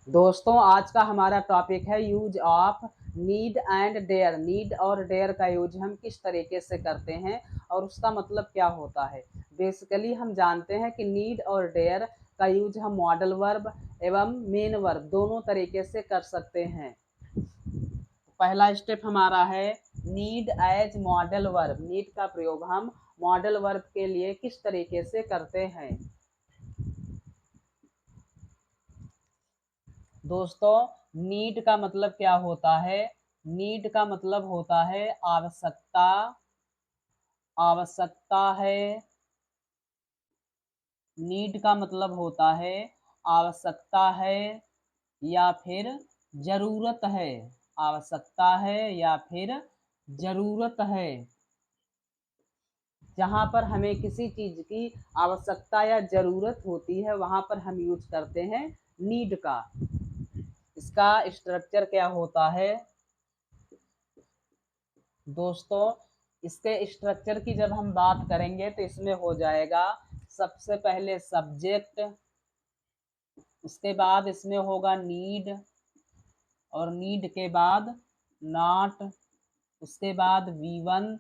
दोस्तों आज का हमारा टॉपिक है use of need and dare. Need और डेयर का यूज हम किस तरीके से करते हैं और उसका मतलब क्या होता है। बेसिकली हम जानते हैं कि नीड और डेयर का यूज हम मॉडल वर्ब एवं मेन वर्ब दोनों तरीके से कर सकते हैं। पहला स्टेप हमारा है need as modal verb. Need का प्रयोग हम मॉडल वर्ब के लिए किस तरीके से करते हैं। दोस्तों नीड का मतलब क्या होता है। नीड का मतलब होता है आवश्यकता। आवश्यकता है। नीड का मतलब होता है आवश्यकता है या फिर जरूरत है। आवश्यकता है या फिर जरूरत है। जहाँ पर हमें किसी चीज की आवश्यकता या जरूरत होती है वहां पर हम यूज करते हैं नीड का। इसका स्ट्रक्चर क्या होता है दोस्तों। इसके स्ट्रक्चर की जब हम बात करेंगे तो इसमें हो जाएगा सबसे पहले सब्जेक्ट, उसके बाद इसमें होगा नीड और नीड के बाद नॉट, उसके बाद V1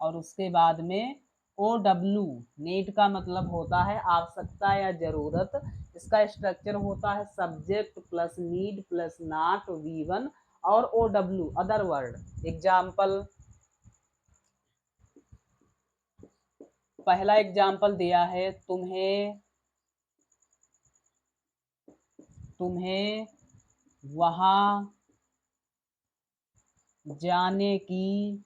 और उसके बाद में OW। नीड का मतलब होता है आवश्यकता या जरूरत। इसका स्ट्रक्चर होता है subject plus need plus not V1 और OW अदर वर्ड। एग्जाम्पल, पहला एग्जाम्पल दिया है तुम्हें तुम्हें वहां जाने की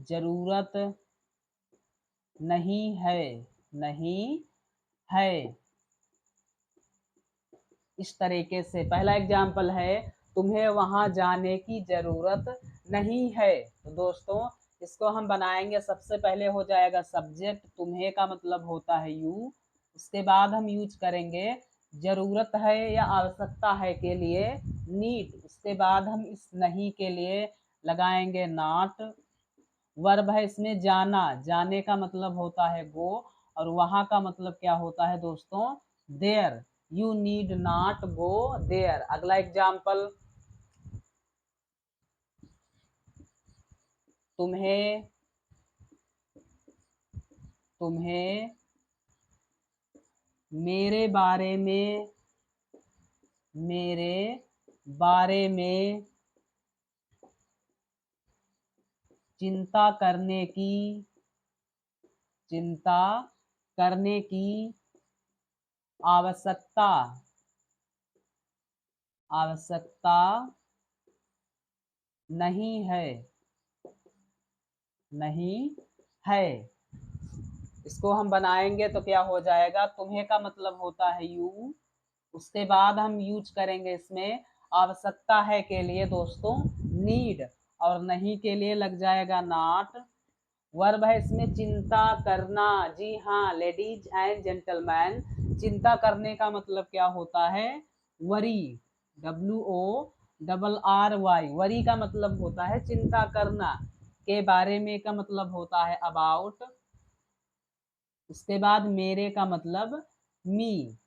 जरूरत नहीं है। नहीं है। इस तरीके से पहला एग्जाम्पल है तुम्हें वहां जाने की जरूरत नहीं है। तो दोस्तों इसको हम बनाएंगे, सबसे पहले हो जाएगा सब्जेक्ट, तुम्हें का मतलब होता है यू। उसके बाद हम यूज करेंगे जरूरत है या आवश्यकता है के लिए नीड। उसके बाद हम इस नहीं के लिए लगाएंगे नॉट। वर्ब है इसमें जाना, जाने का मतलब होता है गो और वहां का मतलब क्या होता है दोस्तों there. You need not go there. अगला एग्जाम्पल, तुम्हें तुम्हें मेरे बारे में मेरे बारे में चिंता करने की चिंता करने की आवश्यकता आवश्यकता नहीं है। नहीं है। इसको हम बनाएंगे तो क्या हो जाएगा, तुम्हें का मतलब होता है यू। उसके बाद हम यूज करेंगे इसमें आवश्यकता है के लिए दोस्तों नीड और नहीं के लिए लग जाएगा नॉट। वर्ब है इसमें चिंता करना। जी हाँ लेडीज एंड जेंटलमैन, चिंता करने का मतलब क्या होता है वरी। WORRY। वरी का मतलब होता है चिंता करना। के बारे में का मतलब होता है अबाउट। उसके बाद मेरे का मतलब मी।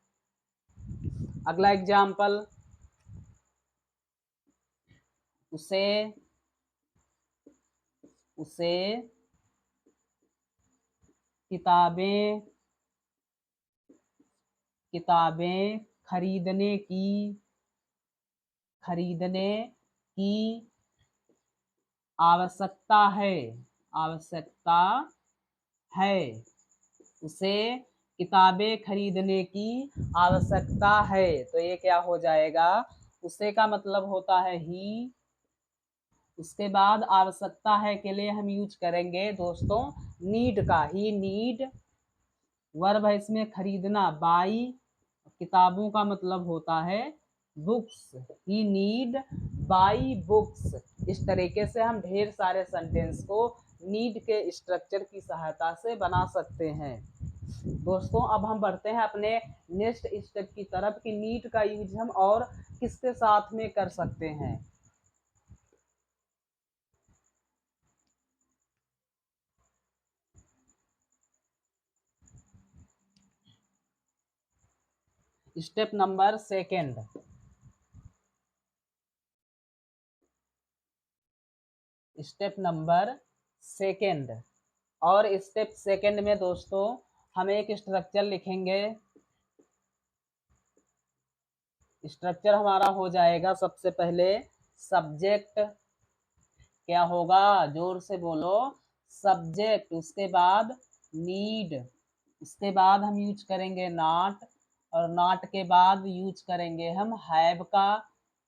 अगला एग्जाम्पल, उसे उसे किताबें किताबें खरीदने की आवश्यकता है। आवश्यकता है। उसे किताबें खरीदने की आवश्यकता है। तो ये क्या हो जाएगा, उसे का मतलब होता है ही। उसके बाद आवश्यकता है के लिए हम यूज करेंगे दोस्तों नीड का। ही नीड। वर्ब है इसमें खरीदना बाई। किताबों का मतलब होता है books. He need by books. इस तरीके से हम ढेर सारे सेंटेंस को नीड के स्ट्रक्चर की सहायता से बना सकते हैं। दोस्तों अब हम बढ़ते हैं अपने नेक्स्ट स्टेप की तरफ कि नीड का यूज हम और किसके साथ में कर सकते हैं। Step number second, step number second. और स्टेप सेकेंड में दोस्तों हम एक स्ट्रक्चर लिखेंगे। स्ट्रक्चर हमारा हो जाएगा सबसे पहले सब्जेक्ट, क्या होगा, जोर से बोलो, सब्जेक्ट, उसके बाद नीड, उसके बाद हम यूज करेंगे नॉट, और नॉट के बाद यूज करेंगे हम हैव का,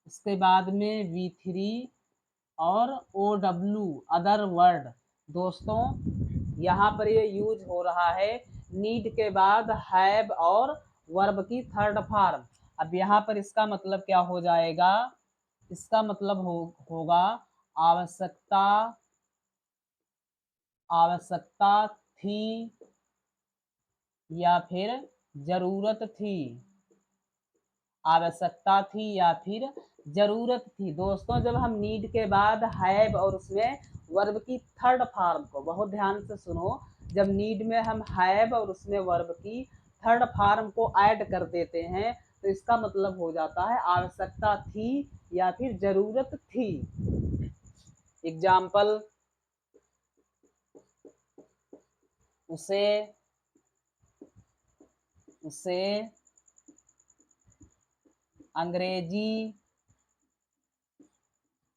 उसके बाद में V3 और OW अदर वर्ड। दोस्तों यहाँ पर ये यूज हो रहा है नीड के बाद हैव और वर्ब की थर्ड फॉर्म। अब यहाँ पर इसका मतलब क्या हो जाएगा, इसका मतलब होगा आवश्यकता, आवश्यकता थी या फिर जरूरत थी, आवश्यकता थी या फिर जरूरत थी। दोस्तों जब हम नीड के बाद हैव और उसमें वर्ब की थर्ड फॉर्म को, बहुत ध्यान से सुनो, जब नीड में हम हैव और उसमें वर्ब की थर्ड फॉर्म को ऐड कर देते हैं तो इसका मतलब हो जाता है आवश्यकता थी या फिर जरूरत थी। एग्जाम्पल, उसे, उसे अंग्रेजी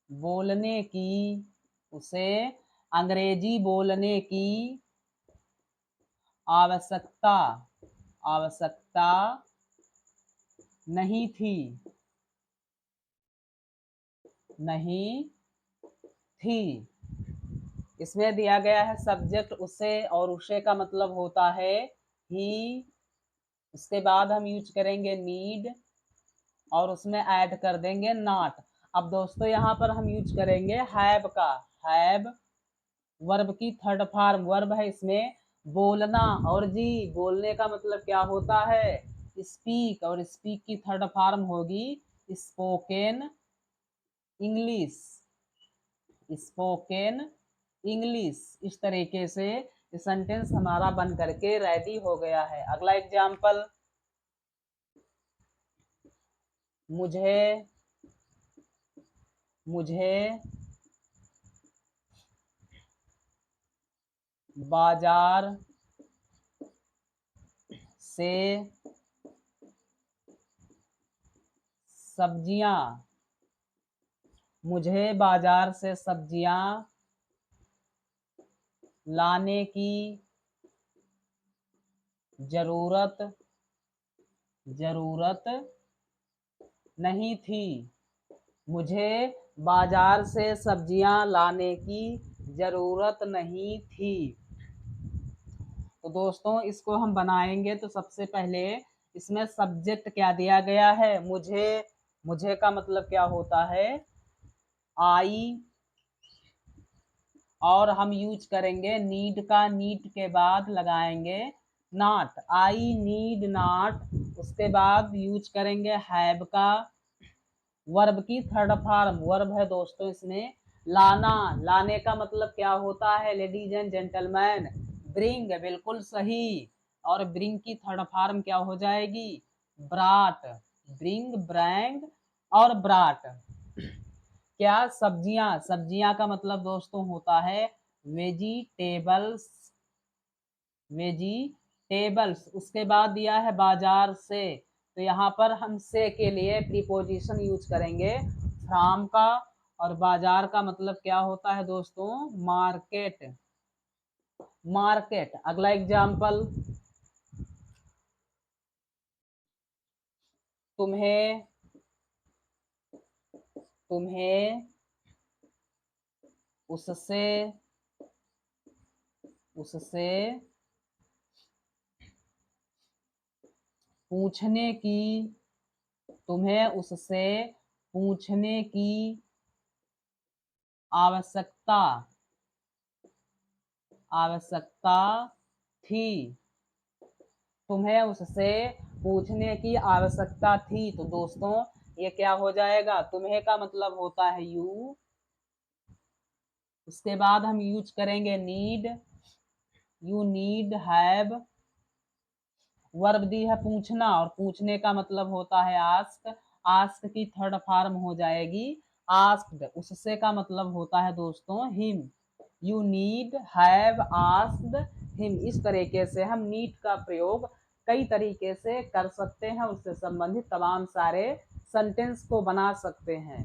बोलने की, उसे अंग्रेजी बोलने की आवश्यकता, आवश्यकता नहीं थी, नहीं थी। इसमें दिया गया है सब्जेक्ट उसे, और उसे का मतलब होता है ही, उसके बाद हम यूज करेंगे नीड और उसमें ऐड कर देंगे नॉट। अब दोस्तों यहाँ पर हम यूज करेंगे हैव का, हैव वर्ब की थर्ड फॉर्म, वर्ब है इसमें बोलना, और जी बोलने का मतलब क्या होता है, स्पीक, और स्पीक की थर्ड फॉर्म होगी स्पोकन इंग्लिश, स्पोकन इंग्लिश। इस तरीके से सेंटेंस हमारा बन करके रेडी हो गया है। अगला एग्जाम्पल, मुझे, मुझे बाजार से सब्जियां, मुझे बाजार से सब्जियां लाने की जरूरत, जरूरत नहीं थी, मुझे बाजार से सब्जियां लाने की जरूरत नहीं थी। तो दोस्तों इसको हम बनाएंगे तो सबसे पहले इसमें सब्जेक्ट क्या दिया गया है, मुझे, मुझे का मतलब क्या होता है आई, और हम यूज करेंगे नीड का, नीड के बाद लगाएंगे नॉट, आई नीड नॉट, उसके बाद यूज करेंगे हैव का, वर्ब की थर्ड फॉर्म, वर्ब है दोस्तों इसमें लाना, लाने का मतलब क्या होता है लेडीज एंड जेंटलमैन, ब्रिंग, बिल्कुल सही। और ब्रिंग की थर्ड फॉर्म क्या हो जाएगी, ब्राट, ब्रिंग, ब्रैंग और ब्राट। क्या, सब्जियां, सब्जियां का मतलब दोस्तों होता है वेजिटेबल्स, वेजिटेबल्स। उसके बाद दिया है बाजार से, तो यहाँ पर हम से के लिए प्रीपोजिशन यूज करेंगे फ्रॉम का, और बाजार का मतलब क्या होता है दोस्तों, मार्केट, मार्केट। अगला एग्जाम्पल, तुम्हें, तुम्हें उससे, उससे पूछने की, तुम्हें उससे पूछने की आवश्यकता, आवश्यकता थी, तुम्हें उससे पूछने की आवश्यकता थी। तो दोस्तों ये क्या हो जाएगा, तुम्हें का मतलब होता है यू, उसके बाद हम यूज करेंगे need, you need have, verb दी है पूछना, और पूछने का मतलब होता है आस्क। आस्क की थर्ड फॉर्म हो जाएगी आस्क्ड। उससे का मतलब होता है दोस्तों him. You need have asked him. इस तरीके से हम नीड का प्रयोग कई तरीके से कर सकते हैं, उससे संबंधित तमाम सारे सेंटेंस को बना सकते हैं।